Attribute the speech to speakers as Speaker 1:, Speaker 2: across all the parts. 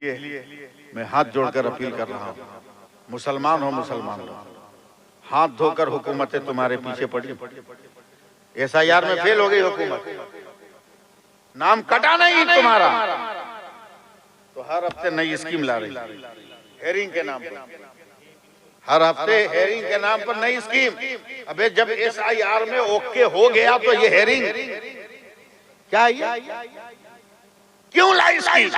Speaker 1: मैं हाथ जोड़कर अपील कर रहा हूँ, मुसलमान हो मुसलमान हो, हाथ धोकर हुकूमतें तुम्हारे पीछे पड़ी। SIR में फेल हो गई हुकूमत, नाम कटा नहीं तुम्हारा, तो हर हफ्ते नई स्कीम ला रही, हेयरिंग के नाम पर, हर हफ्ते हेयरिंग के नाम पर नई स्कीम। अबे जब SIR में ओके हो गया तो ये हेयरिंग क्या है? क्यों लाई स्कीम?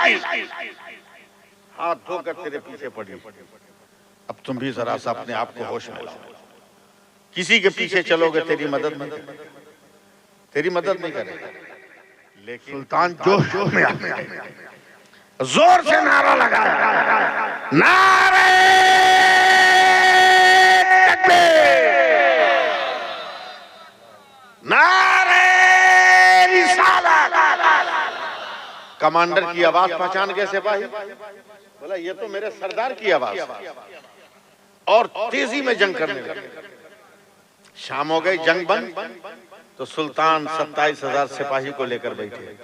Speaker 1: हाथ धोकर तेरे पीछे पड़ी। अब तुम भी जरा सा अपने आप को होश में लाओ। किसी के पीछे चलोगे तेरी मदद नहीं करेगा, तेरी मदद नहीं करेगा। लेकिन सुल्तान जोश में आ गया, जोर से नारा लगाया, नारे तकबीर, नारे रिसालत। कमांडर की आवाज पहचान गए सिपाही, बोला ये तो मेरे सरदार की आवाज, और तेजी में जंग करने लगे। शाम हो गई, जंग बंद, तो सुल्तान 27,000 सिपाही को लेकर बैठे।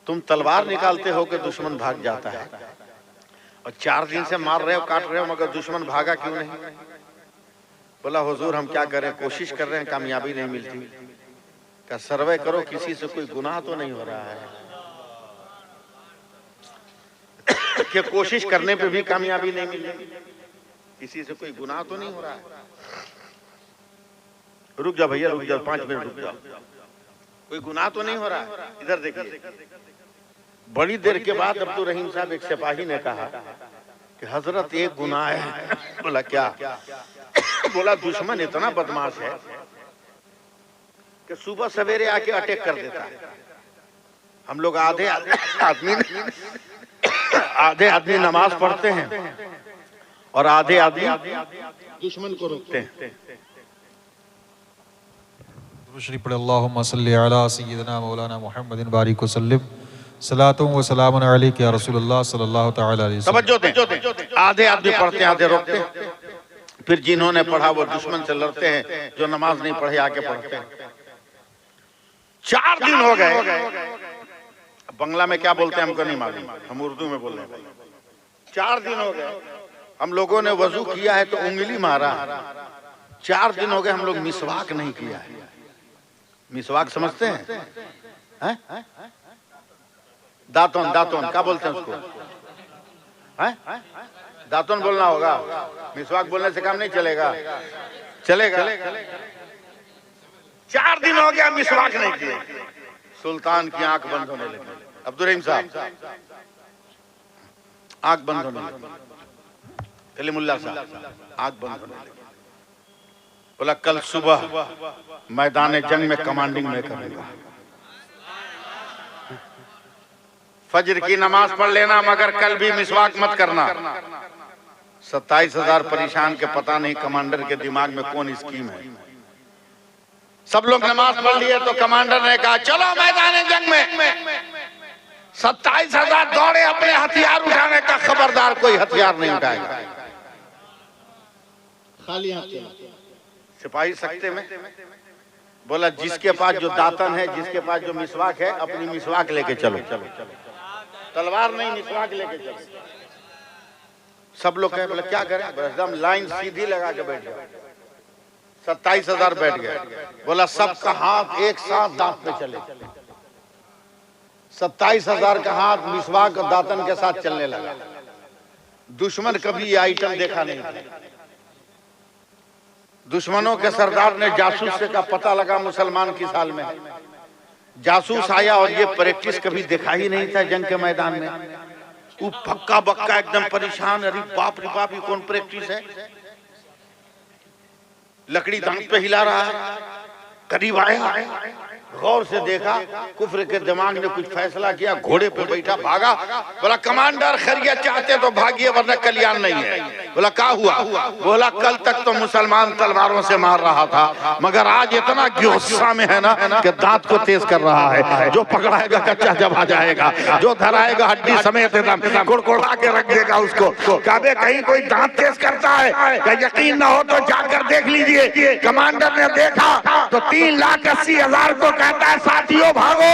Speaker 1: तुम तलवार निकालते हो कि दुश्मन भाग जाता है, और 4 दिन से मार रहे हो, काट रहे हो, मगर दुश्मन भागा क्यों नहीं? बोला हुजूर हम क्या करें, कोशिश कर रहे हैं, कामयाबी नहीं मिलती। क्या सर्वे करो, किसी से कोई गुनाह तो नहीं हो रहा है? कि कोशिश करने पे भी कामयाबी नहीं मिल रही, किसी से कोई गुनाह तो नहीं हो रहा है? रुक जा भैया, रुक जा, 5 मिनट रुक जाओ, कोई गुनाह तो नहीं हो रहा है? इधर देखिए। बड़ी देर के बाद अब्दुल रहीम साहब, एक सिपाही ने कहा कि हजरत एक गुनाह है। बोला क्या? बोला दुश्मन इतना बदमाश है कि सुबह सवेरे आके अटैक कर देता है। हम लोग आधे आदमी नमाज पढ़ते हैं और आधे आदमी दुश्मन को रोकते हैं।
Speaker 2: शरीफ पढ़े अल्लाहुम्मा सल्ली अला सय्यिदना मौलाना मुहम्मदिन बारिक वसल्लिम सलातुन व सलामुन अलैका या रसूलुल्लाह सल्लल्लाहु तआला अलैहि वसल्लम।
Speaker 1: तवज्जो दें, आधे आदमी पढ़ते हैं, आधे रोकते हैं। फिर जिन्होंने पढ़ा वो दुश्मन से लड़ते हैं, जो नमाज नहीं पढ़े आके पढ़ते हैं। 4 दिन हो गए। बंगला में क्या बोलते हैं हमको नहीं मालूम, हम उर्दू में बोल रहे हैं। 4 दिन हो गए, हम लोगों ने वजू किया है तो उंगली मारा। 4 दिन हो गए हम लोग मिसवाक नहीं किया है। मिसवाक समझते हैं? दातुन, दातुन क्या बोलते हैं उसको? दातुन बोलना होगा, मिसवाक बोलने से काम नहीं चलेगा। चलेगा। 4 दिन हो गया मिसवाक नहीं किए। सुल्तान की आंख बंद होने लगी। अब्दुल रहीम साहब आंख बंद होने लगी, कलीमुल्लाह साहब आंख बंद होने लगी। बोला कल सुबह मैदान जंग में कमांडिंग में करूंगा। फजर की नमाज पढ़ लेना, मगर कल भी मिसवाक मत करना। 27,000 परेशान के पता नहीं कमांडर के दिमाग में कौन स्कीम है। सब लोग नमाज पढ़ लिए तो कमांडर ने कहा चलो मैदान जंग में। 27,000 दौड़े अपने हथियार उठाने का, खबरदार कोई हथियार नहीं उठाएगा, खाली हाथ। सिपाही सकते में बोला जिसके पास जो दातन है, जिसके पास जो मिसवाक है, अपनी मिसवाक लेके चलो। तलवार नहीं, मिसवाक लेके चलो। सब लोग कहे बोले क्या करें? एकदम लाइन सीधी लगा के बैठ गए। 27,000 बैठ गए। बोला सबका हाथ एक साथ दांत पे चले। 27,000 का हाथ मिसवाक और दातन के साथ चलने लगा। दुश्मन कभी ये आइटम देखा नहीं था। दुश्मनों के सरदार ने जासूस से का पता लगा मुसलमान किस हाल में है। जासूस आया और ये प्रैक्टिस कभी देखा ही नहीं था जंग के मैदान में। वो पक्का बक्का एकदम परेशान, अरे बाप रे बाप, ये कौन प्रैक्टिस है? लकड़ी दांत पे हिला रहा है। करीब आया, गौर से देखा, कुफ्र के दिमाग ने कुछ फैसला किया, घोड़े पे बैठा भागा। बोला कमांडर खैरियत चाहते तो भागिए, वरना कल्याण नहीं है। बोला क्या हुआ? बोला कल तक तो मुसलमान तलवारों से मार रहा था, मगर आज इतना गुस्सा में है ना कि दांत को तेज कर रहा है। जो पकड़ाएगा कच्चा जब जाएगा, जो धराएगा हड्डी समेत एकदम कुड़कुड़ा के रख देगा उसको। कभी कहीं कोई दांत तेज करता है क्या? यकीन ना हो तो जाकर देख लीजिए। कमांडर ने देखा तो 3,80,000 को कहता है साथियों भागो,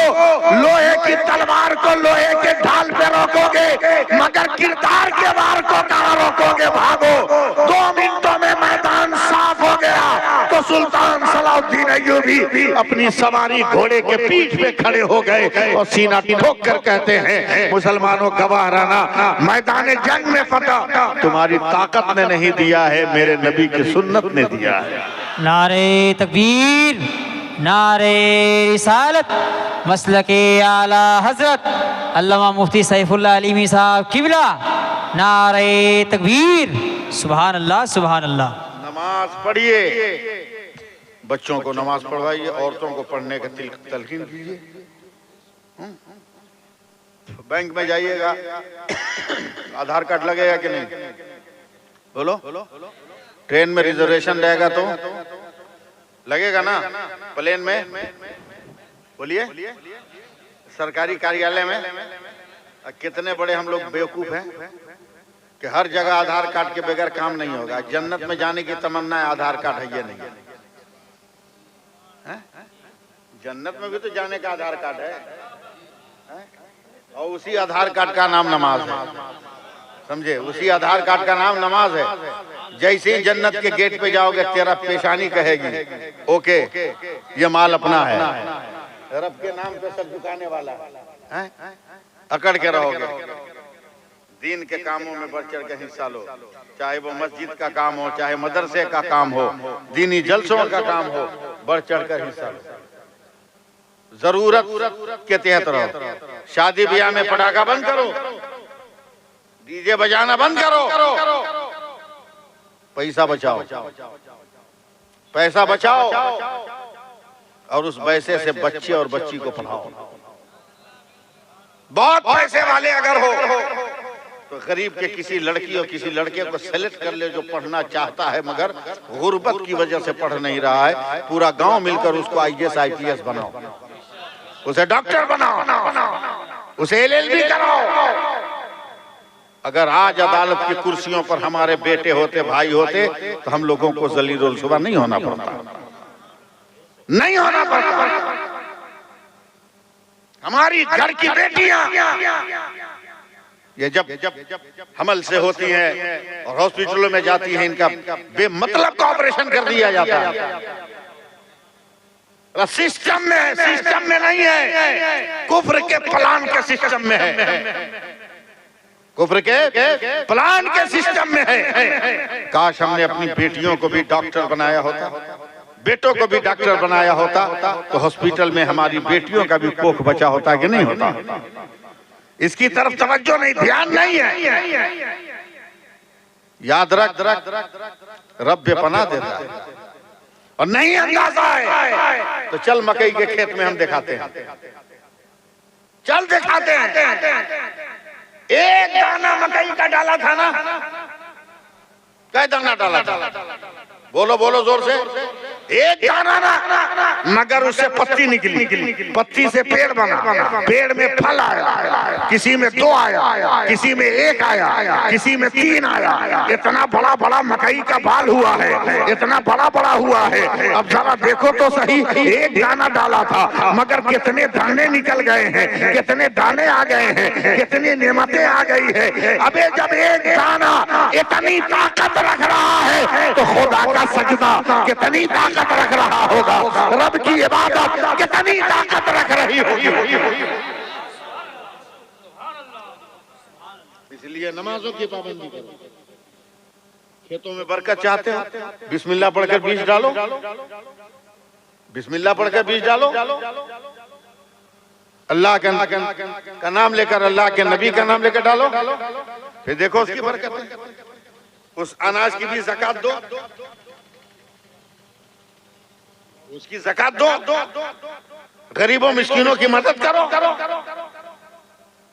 Speaker 1: लोहे की तलवार को लोहे के ढाल पे रोकोगे मगर किरदार के वार को कहां रोकोगे? भागो। 2 मिनटों में मैदान साफ हो गया तो सुल्तान सलाउद्दीन अय्यूबी अपनी सवारी घोड़े के पीठ पे खड़े हो गए और सीना ठोक कर कहते हैं मुसलमानों गवाह रहना, मैदान जंग में फतह तुम्हारी ताकत ने नहीं दिया है, मेरे नबी की सुन्नत ने दिया है।
Speaker 3: नारे तकबीर, नारे रिसालत, मसलके आला हजरत अल्लामा मुफ्ती सैफुल्लाह अलीमी साहब किबला। नारे तकबीर, सुभान अल्लाह सुभान अल्लाह।
Speaker 1: नमाज पढ़िए, बच्चों को नमाज पढ़वाइए, औरतों को पढ़ने का तलकीन कीजिए। बैंक में जाइएगा, आधार कार्ड लगेगा कि नहीं? बोलो। ट्रेन में रिजर्वेशन रहेगा तो लगेगा ना? प्लेन में बोलिए, सरकारी कार्यालय में कितने बड़े हम लोग बेवकूफ हैं कि हर जगह आधार कार्ड के बगैर काम नहीं होगा। जन्नत में जाने की तमन्ना है, आधार कार्ड है ये नहीं है। जन्नत में भी तो जाने का आधार कार्ड है, और उसी आधार कार्ड का नाम नमाज है। समझे? उसी आधार कार्ड का नाम नमाज है। जैसे ही जन्नत के गेट पे जाओगे तेरा पेशानी कहेगी ओके ये माल अपना है। रब के नाम पे सब दुकाने वाला है, अकड़ के रहोगे। दीन के कामों में बढ़ चढ़ के हिस्सा लो, चाहे वो मस्जिद का काम हो, चाहे मदरसे का काम हो, दीनी जलसों का काम हो, बढ़ चढ़ कर हिस्सा लो। जरूरत के तहत रहो। शादी ब्याह में पटाखा बंद करो, डीजे बजाना बंद करो, पैसा बचाओ, पैसा बचाओ और उस पैसे से बच्चे और बच्ची को पढ़ाओ। बहुत पैसे वाले अगर हो तो गरीब के किसी लड़की और किसी लड़के को सेलेक्ट कर ले जो पढ़ना चाहता है मगर गुर्बत की वजह से पढ़ नहीं रहा है। पूरा गांव मिलकर उसको IAS IPS बनाओ, उसे डॉक्टर बनाओ, उसे LLB कराओ। अगर आज अदालत की कुर्सियों पर हमारे बेटे होते, भाई होते, तो हम लोगों को जलील रुसवा नहीं होना पड़ता, नहीं होना पड़ता। हमारी घर की बेटियां ये जब हमल से होती हैं और हॉस्पिटलों में जाती हैं, इनका बेमतलब का ऑपरेशन कर दिया जाता है। सिस्टम में है, सिस्टम में नहीं है, कुफ्र के प्लान के सिस्टम में है, कुफ्र के प्लान के सिस्टम में है। काश हमने अपनी बेटियों को भी डॉक्टर बनाया होता, बेटों को भी डॉक्टर बनाया होता, तो हॉस्पिटल में हमारी बेटियों का भी कोख बचा होता कि नहीं होता। इसकी तरफ तवज्जो नहीं, ध्यान नहीं है। याद रख, रब पनाह देता है और नहीं अंदाजा है तो चल मकई के खेत में हम दिखाते हैं, चल दिखाते हैं। एक दाना मकई का डाला था ना, कै दाना डाला था? बोलो बोलो जोर से। एक दाना ना, मगर उससे पत्ती निकली, पत्ती से पेड़ बना, पेड़ में फल आया, किसी में 2 आया, किसी में 1 आया, किसी में 3 आया। इतना बड़ा बड़ा मकई का बाल हुआ है, इतना बड़ा बड़ा हुआ है। अब जरा देखो तो सही, एक दाना डाला था मगर कितने दाने निकल गए हैं, कितने दाने आ गए हैं, कितनी नेमतें आ गई है। अबे जब एक दाना इतनी ताकत रख रहा है तो खुदा का सजदा कितनी ताकत रख रहा होगा, रब की इबादत कितनी ताकत रख रही होगी। इसलिए नमाजों की पाबंदी करो। खेतों में बरकत चाहते हो, बिस्मिल्लाह पढ़कर बीज डालो, बिस्मिल्लाह पढ़कर बीज डालो। अल्लाह का नाम लेकर, अल्लाह के नबी का नाम लेकर डालो, फिर देखो उसकी बरकत है। उस अनाज की भी ज़कात दो, उसकी ज़कात दो, गरीबों मिस्किनों की मदद करो।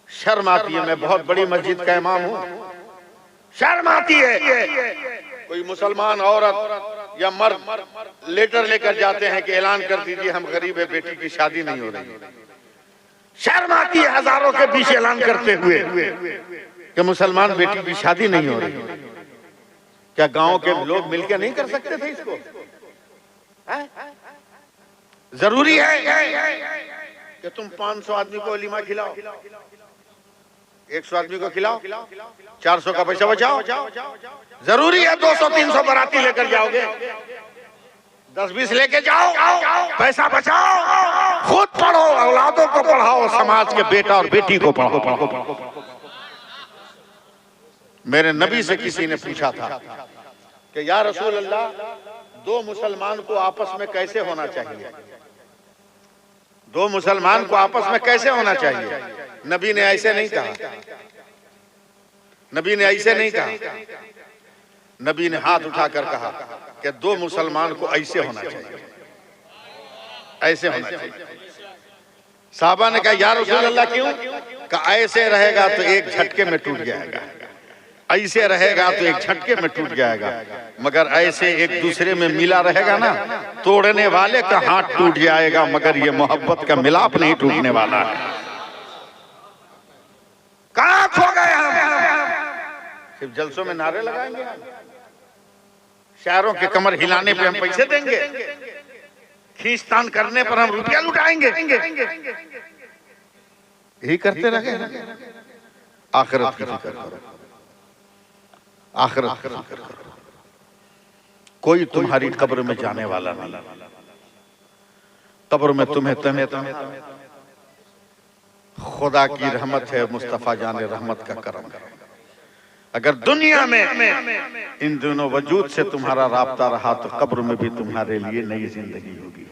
Speaker 1: शर्म आती है, मैं बहुत बड़ी मस्जिद का इमाम हूँ, शर्म आती है। कोई मुसलमान औरत या मर्द लेटर लेकर जाते हैं कि ऐलान कर दीजिए हम गरीब है, बेटी की शादी नहीं हो रही। शर्म आती है हजारों के बीच ऐलान करते हुए कि मुसलमान बेटी की शादी नहीं हो रही। क्या गांव के लोग मिलकर नहीं कर सकते थे इसको? जरूरी है कि तुम 500 आदमी को वलीमा खिलाओ, 100 आदमी को खिलाओ, 400 का पैसा बचाओ? जरूरी है 200-300 बाराती लेकर जाओगे? 10-20 लेके जाओ, पैसा बचाओ, खुद पढ़ो, औलादों को पढ़ाओ, समाज के बेटा और बेटी को पढ़ाओ। मेरे नबी से किसी ने पूछा था कि या रसूल अल्लाह, दो मुसलमान को आपस में कैसे होना चाहिए? दो मुसलमान को आपस में कैसे होना चाहिए? नबी ने ऐसे नहीं कहा, नबी ने ऐसे नहीं कहा। नबी ने हाथ उठाकर कहा कि दो मुसलमान को ऐसे होना चाहिए, ऐसे होना चाहिए। साहबा ने कहा या रसूल अल्लाह क्यों? कहा ऐसे रहेगा तो एक झटके में टूट जाएगा, ऐसे रहेगा तो एक झटके में टूट जाएगा, मगर ऐसे एक दूसरे में मिला रहेगा ना, तोड़ने वाले का हाथ टूट जाएगा मगर ये मोहब्बत का मिलाप नहीं टूटने वाला है। कहां खो गए हम? सिर्फ जलसों में नारे लगाएंगे, शायरों के कमर हिलाने पे हम पैसे देंगे, खींचतान करने पर हम रुपया लुटाएंगे, यही करते रहे। आखिरत की फिक्र करो, आखिरत की फिक्र करो। कोई तुम्हारी कब्र में जाने वाला नहीं, कब्र में तुम्हें खुदा की रहमत है, मुस्तफा जाने रहमत का करम है। अगर दुनिया में इन दोनों वजूद से तुम्हारा राब्ता रहा तो कब्र में भी तुम्हारे लिए नई जिंदगी होगी,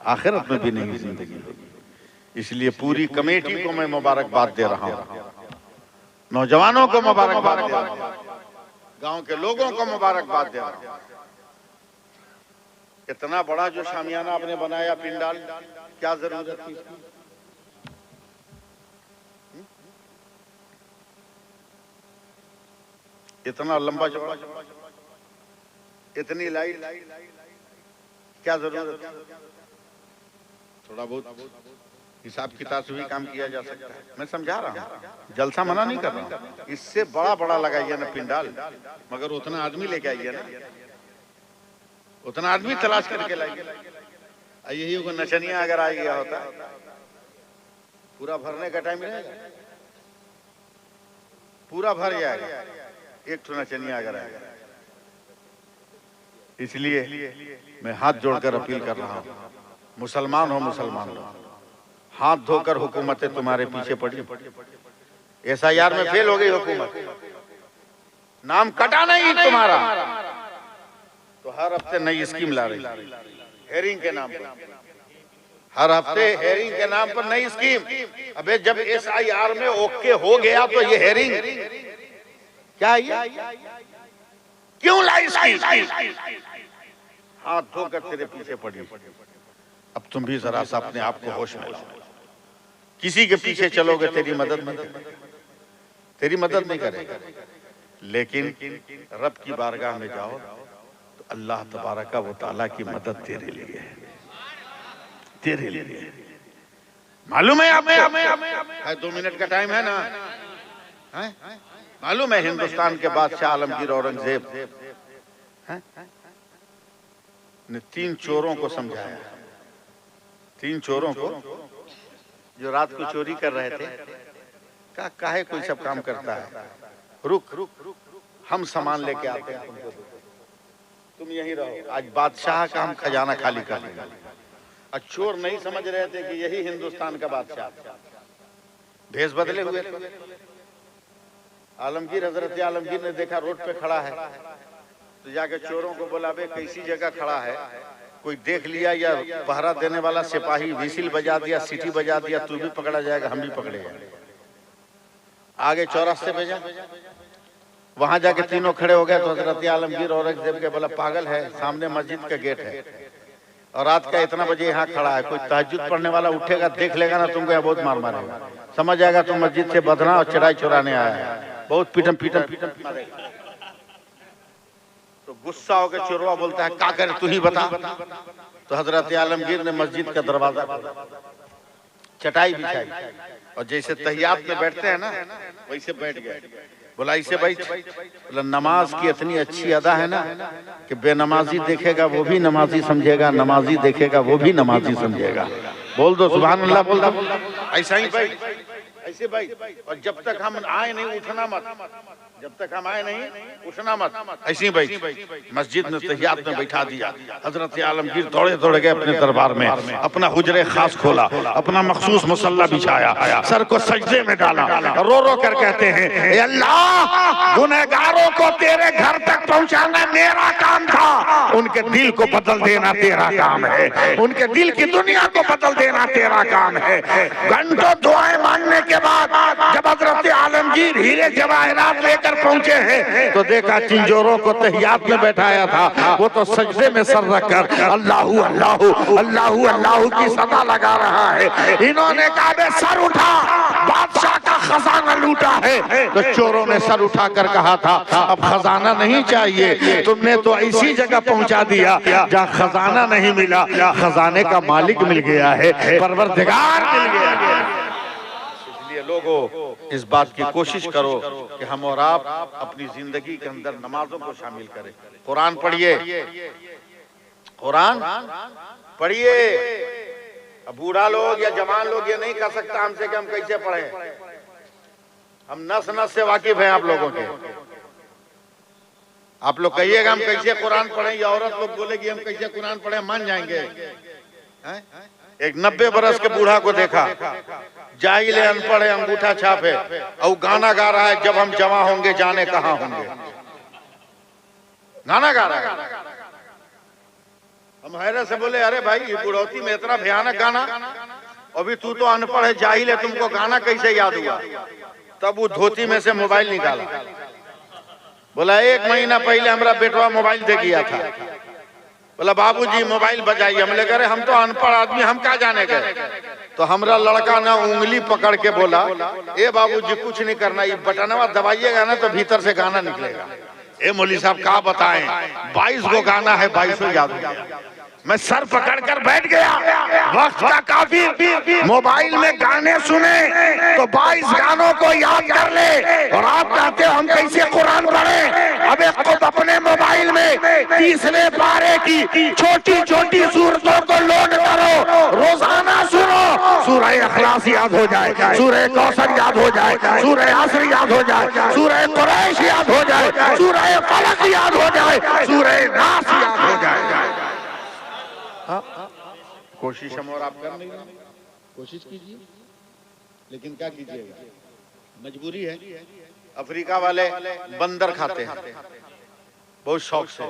Speaker 1: आखिरत में भी नई जिंदगी होगी। इसलिए पूरी कमेटी को मैं मुबारकबाद दे रहा हूं, नौजवानों को मुबारकबाद दे रहा हूं, गांव के लोगों को मुबारकबाद दे रहा हूं। इतना बड़ा जो शामियाना आपने बनाया, पिंडाल, क्या जरूरत थी? इतना लंबा चौड़ा, इतनी लाइट, क्या जरूरत? थोड़ा बहुत हिसाब किताब से भी काम किया जा सकता है। मैं समझा रहा हूँ, जलसा मना नहीं कर रहा हूँ। इससे बड़ा लगाइए ना पिंडाल, मगर उतना आदमी लेके आइए ना, उतना आदमी तलाश करके लाइए। यही को नचनिया अगर आ गया होता, पूरा भरने का टाइम रहेगा, पूरा भर जाएगा एक ठो नचनिया अगर आएगा। इसलिए मैं हाथ जोड़कर अपील कर रहा हूँ, मुसलमान हो मुसलमान हो, हाथ धोकर हुकूमतें तुम्हारे पीछे पड़ी। SIR में फेल हो गई हुकूमत, नाम कटा नहीं तुम्हारा, तो हर हफ्ते नई स्कीम ला रही, हेयरिंग के नाम पर, हर हफ्ते हेयरिंग के नाम पर नई स्कीम। अबे जब SIR में ओके हो गया तो ये हेयरिंग क्या है? क्यों लाई स्कीम? हाथ धोकर तेरे पीछे पड़ी। अब तुम भी जरा सा अपने आप को होश में लाओ। किसी के पीछे चलोगे तेरी मदद नहीं करेगा, तेरी मदद नहीं करेगा, लेकिन रब की बारगाह में जाओ तो अल्लाह तबारका व तआला की मदद तेरे लिए है, तेरे लिए। मालूम है आपको? 2 मिनट का टाइम है ना? मालूम है हिंदुस्तान के बादशाह आलमगीर औरंगजेब ने 3 चोरों को समझाया, 3 चोरों को जो रात को चोरी कर रहे थे। काहे कोई सब काम करता है, रुक, हम सामान लेके आते हैं, तुम यहीं रहो, आज बादशाह का हम खजाना खाली कर लेंगे। और चोर नहीं समझ रहे थे कि यही हिंदुस्तान का बादशाह, भेष बदले हुए थे। आलमगीर, हजरत आलमगीर ने देखा रोड पे खड़ा है, तो जाके चोरों को बोला, बे कैसी जगह खड़ा है, कोई देख लिया या पहरा देने वाला सिपाही विसिल बजा दिया, सीटी बजा दिया, तू भी पकड़ा जाएगा, हम भी पकड़ेगा। आगे चौरास्ते पे जा, वहां जाके तीनों खड़े हो गए। तो हजरत आलमगीर औरंगजेब के बोला, पागल है, सामने मस्जिद का गेट है और रात का इतना बजे यहाँ खड़ा है, कोई तहज्जुद पढ़ने वाला उठेगा, देख लेगा ना तुमको, यहाँ बहुत मार मारेगा, समझ जाएगा तुम मस्जिद से बदना और चढ़ाई चुराने आया है। बहुत पीटम पीटम पीटम मारेगा। तो गुस्सा होकर चोरवा बोलता है क्या करे तू ही बता। तो हजरत आलमगीर ने मस्जिद का दरवाजा खोला, चटाई बिछाई और जैसे तहियात में बैठते हैं ना वैसे बैठ गए। बोला इसे बैठ। बोला नमाज की इतनी अच्छी अदा है ना कि बेनमाजी देखेगा वो भी नमाजी समझेगा, नमाजी देखेगा वो भी नमाजी समझेगा। बोल दो सुभान अल्लाह। बोल दो ऐसा ही बैठ, ऐसे बैठ। और जब तक हम आए नहीं उठना मत, जब तक हम आए नहीं उठना मत, ऐसे ही बैठ। मस्जिद में तहियात में बैठा दिया। हजरत आलमगीर दौड़े दौड़े गए अपने दरबार में, अपना हुजरे खास खोला, अपना मखसूस मुसल्ला बिछाया, सर को सजदे में डाला, रो रो कर कहते हैं ए अल्लाह, गुनहगारों को तेरे घर तक पहुंचाना मेरा काम था, उनके दिल को बदल देना तेरा काम है, उनके दिल की दुनिया को बदल देना तेरा काम है। घंटों दुआएं मांगने के बाद जब हजरत आलमगीर हीरे जवाहरात लेकर पहुंचे हैं तो देखा चिंजोरों को तहियात में बैठाया था, वो तो सजदे में सर रखकर अल्लाहू अल्लाहू अल्लाहू अल्लाहू की सदा लगा रहा है। इन्होंने कहा बे सर उठा, बादशाह का खजाना लूटा है। तो चोरों ने सर उठाकर कहा था अब खजाना नहीं चाहिए, तुमने तो ऐसी जगह पहुंचा दिया जहाँ खजाना नहीं मिला, खजाने का मालिक मिल गया है, परवरदिगार मिल गया है। इसलिए लोगों इस बात की कोशिश करो कि हम और आप अपनी जिंदगी के अंदर नमाजों को शामिल करें। कुरान पढ़िए, कुरान पढ़िए। अब बूढ़ा लोग या जवान लोग ये नहीं कह सकता हमसे कि हम कैसे पढ़े, हम नस नस से वाकिफ हैं आप लोगों के। आप लोग कहिएगा हम कैसे कुरान पढ़े, या औरत लोग बोलेगी हम कैसे कुरान पढ़े, मान जाएंगे। एक 90 बरस के बूढ़ा को देखा, जाहिल है, अनपढ़ है, अंगूठा छाप है, और गाना गा रहा है जब हम जवां होंगे जाने कहां होंगे, गाना गा रहा है। हम हैरत से बोले अरे भाई ये बुढ़ौती में इतना भयानक गाना, अभी तू तो अनपढ़ है, जाहिल है, तुमको गाना कैसे याद हुआ। तब वो धोती में से मोबाइल निकाला, बोला 1 महीना पहले हमारा बेटवा मोबाइल दे गया था। बोला बाबूजी मोबाइल बजाइए। हमले करे हम तो अनपढ़ आदमी, हम क्या जाने गए। तो हमारा लड़का ना उंगली पकड़ के बोला ए बाबूजी कुछ नहीं करना, ये बटनवा दबाइएगा ना तो भीतर से गाना निकलेगा। ए मौली साहब क्या बताएं, 22 को गाना है, 22 याद हो गया। मैं सर पकड़कर बैठ गया, वक्त का काफी, मोबाइल में गाने सुने तो 22 गानों को याद कर ले, और आप कहते हो हम कैसे कुरान पढ़े। अब खुद अपने मोबाइल में 30वें पारे की छोटी छोटी सूरतों को लोड करो, रोजाना सुनो, सूरह इखलास याद हो जाए, सूरह कौसर याद हो जाए, सूरह असर याद हो जाए, सूरह कुरैश याद हो जाए, सूरह फलक याद हो जाए, सूरह नास याद हो जाए। कोशिश हम और आप कर नहीं रहे, कोशिश कीजिए, लेकिन क्या कीजिएगा, मजबूरी है। अफ्रीका वाले बंदर खाते हैं बहुत शौक से,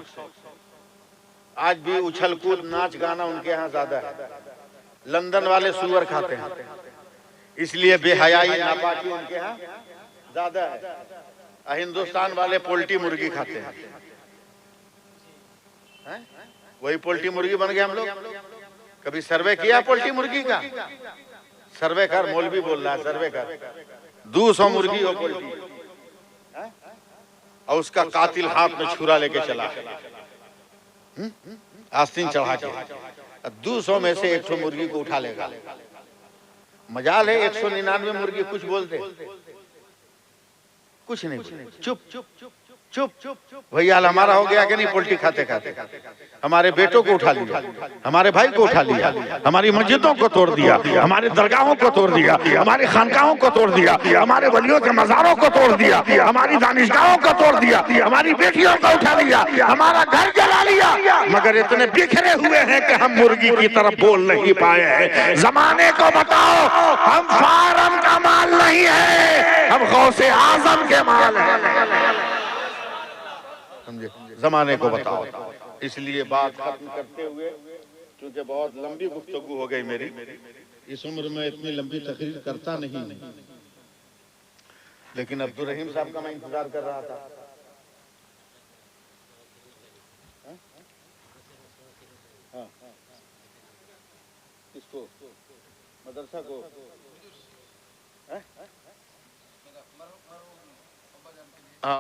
Speaker 1: आज भी उछल कूद नाच गाना उनके यहाँ ज्यादा है। लंदन वाले सुअर खाते हैं, इसलिए बेहयाई नापाकी उनके यहाँ ज्यादा है। हिंदुस्तान वाले पोल्ट्री मुर्गी खाते हैं, वही पोल्ट्री मुर्गी बन गए हम लोग। कभी सर्वे किया पोल्ट्री मुर्गी का? सर्वे कर, मौलवी बोल रहा है सर्वे कर। 200 मुर्गी हो पोल्ट्री, और उसका कातिल हाथ में छुरा लेके चला, आस्तीन चढ़ा के 200 में से 100 मुर्गी को उठा लेगा। मजाल है 199 मुर्गी कुछ बोलते, कुछ नहीं, चुप चुप चुप चुप चुप। भैया हमारा हो गया कि नहीं पोल्ट्री खाते खाते, हमारे बेटों को उठा लिया, हमारे भाई को उठा लिया, हमारी मस्जिदों को तोड़ दिया, हमारे दरगाहों को तोड़ दिया, हमारी खानकाहों को तोड़ दिया, हमारे वलियों के मज़ारों को तोड़ दिया, हमारी दानिशगाहों को तोड़ दिया, हमारी बेटियों को उठा लिया, हमारा घर जला लिया, मगर इतने बिखरे हुए हैं कि हम मुर्गी की तरफ बोल नहीं पाए हैं। जमाने को बताओ हम फारम का माल नहीं है, हम गौसे आजम के माल है। समझे? जमाने को बताओ। इसलिए बात खत्म करते हुए, क्योंकि बहुत लंबी गुफ्तगू हो गई मेरी, इस उम्र में इतनी लंबी तकरीर करता नहीं, लेकिन अब्दुल रहीम साहब का मैं इंतजार कर रहा था। हाँ, किसको? मदरसा को?